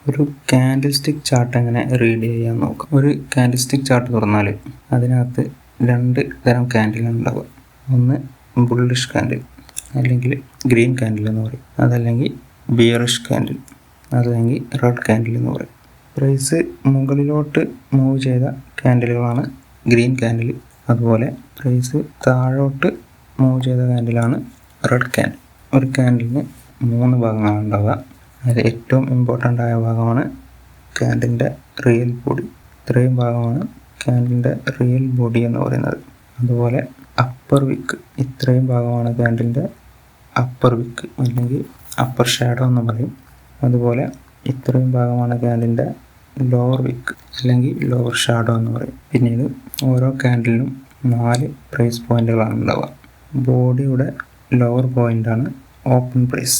ഒരു candle stick chart എങ്ങനെ read ചെയ്യാൻ നോക്കാം. ഒരു കാൻഡിൽ സ്റ്റിക്ക് ചാർട്ട് തുറന്നാൽ അതിനകത്ത് 2 തരം കാൻഡിലാണ് ഉണ്ടാവുക. ഒന്ന് ബുള്ളിഷ് കാൻഡിൽ അല്ലെങ്കിൽ ഗ്രീൻ കാൻഡിൽ എന്ന് പറയും, അതല്ലെങ്കിൽ ബിയറിഷ് കാൻഡിൽ, അതല്ലെങ്കിൽ റെഡ് കാൻഡിൽ എന്ന് പറയും. പ്രൈസ് മുകളിലോട്ട് മൂവ് ചെയ്ത കാൻഡിലുകളാണ് ഗ്രീൻ കാൻഡിൽ. അതുപോലെ പ്രൈസ് താഴോട്ട് മൂവ് ചെയ്ത കാൻഡിലാണ് റെഡ് കാൻഡിൽ. ഒരു കാൻഡിലിന് 3 ഭാഗങ്ങളാണ് ഉണ്ടാവുക. അതിൽ ഏറ്റവും ഇമ്പോർട്ടൻ്റ് ആയ ഭാഗമാണ് കാൻഡിലിൻ്റെ റിയൽ ബോഡി. ഇത്രയും ഭാഗമാണ് കാൻഡിലിൻ്റെ റിയൽ ബോഡി എന്ന് പറയുന്നത്. അതുപോലെ അപ്പർ വിക്ക്, ഇത്രയും ഭാഗമാണ് കാൻഡിലിൻ്റെ അപ്പർ വിക്ക് അല്ലെങ്കിൽ അപ്പർ ഷാഡോ എന്ന് പറയും. അതുപോലെ ഇത്രയും ഭാഗമാണ് കാൻഡിലിൻ്റെ ലോവർ വിക്ക് അല്ലെങ്കിൽ ലോവർ ഷാഡോ എന്ന് പറയും. പിന്നീട് ഓരോ കാൻഡിലിനും 4 പ്രൈസ് പോയിന്റുകളാണ് ഉണ്ടാവുക. ബോഡിയുടെ ലോവർ പോയിൻ്റാണ് ഓപ്പൺ പ്രൈസ്,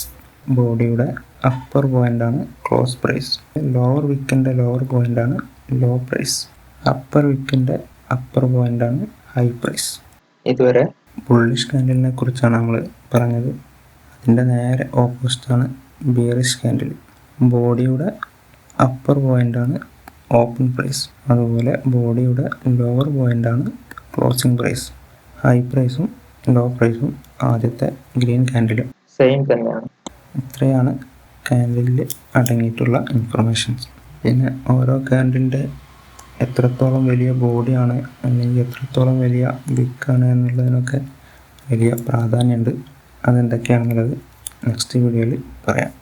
ബോഡിയുടെ അപ്പർ പോയിൻ്റാണ് ക്ലോസ് പ്രൈസ്, ലോവർ വിക്കിൻ്റെ ലോവർ പോയിൻ്റാണ് ലോ പ്രൈസ്, അപ്പർ വിക്കിൻ്റെ അപ്പർ പോയിൻ്റാണ് ഹൈ പ്രൈസ്. ഇതുവരെ ബുള്ളിഷ് കാൻഡിലിനെ കുറിച്ചാണ് നമ്മൾ പറഞ്ഞത്. അതിൻ്റെ നേരെ ഓപ്പോസിറ്റാണ് ബിയറിഷ് കാൻഡിൽ. ബോഡിയുടെ അപ്പർ പോയിൻ്റാണ് ഓപ്പൺ പ്രൈസ്, അതുപോലെ ബോഡിയുടെ ലോവർ പോയിൻ്റാണ് ക്ലോസിംഗ് പ്രൈസ്. ഹൈ പ്രൈസും ലോ പ്രൈസും ആദ്യത്തെ ഗ്രീൻ കാൻഡിലും സെയിം തന്നെയാണ്. ഇത്രയാണ് കാൻഡിലിൽ അടങ്ങിയിട്ടുള്ള ഇൻഫർമേഷൻസ്. പിന്നെ ഓരോ കാൻഡിലിൻ്റെ എത്രത്തോളം വലിയ ബോഡിയാണ് അല്ലെങ്കിൽ എത്രത്തോളം വലിയ വിക്കാണ് എന്നുള്ളതിനൊക്കെ വലിയ പ്രാധാന്യമുണ്ട്. അതെന്തൊക്കെയാണെന്നുള്ളത് നെക്സ്റ്റ് വീഡിയോയിൽ പറയാം.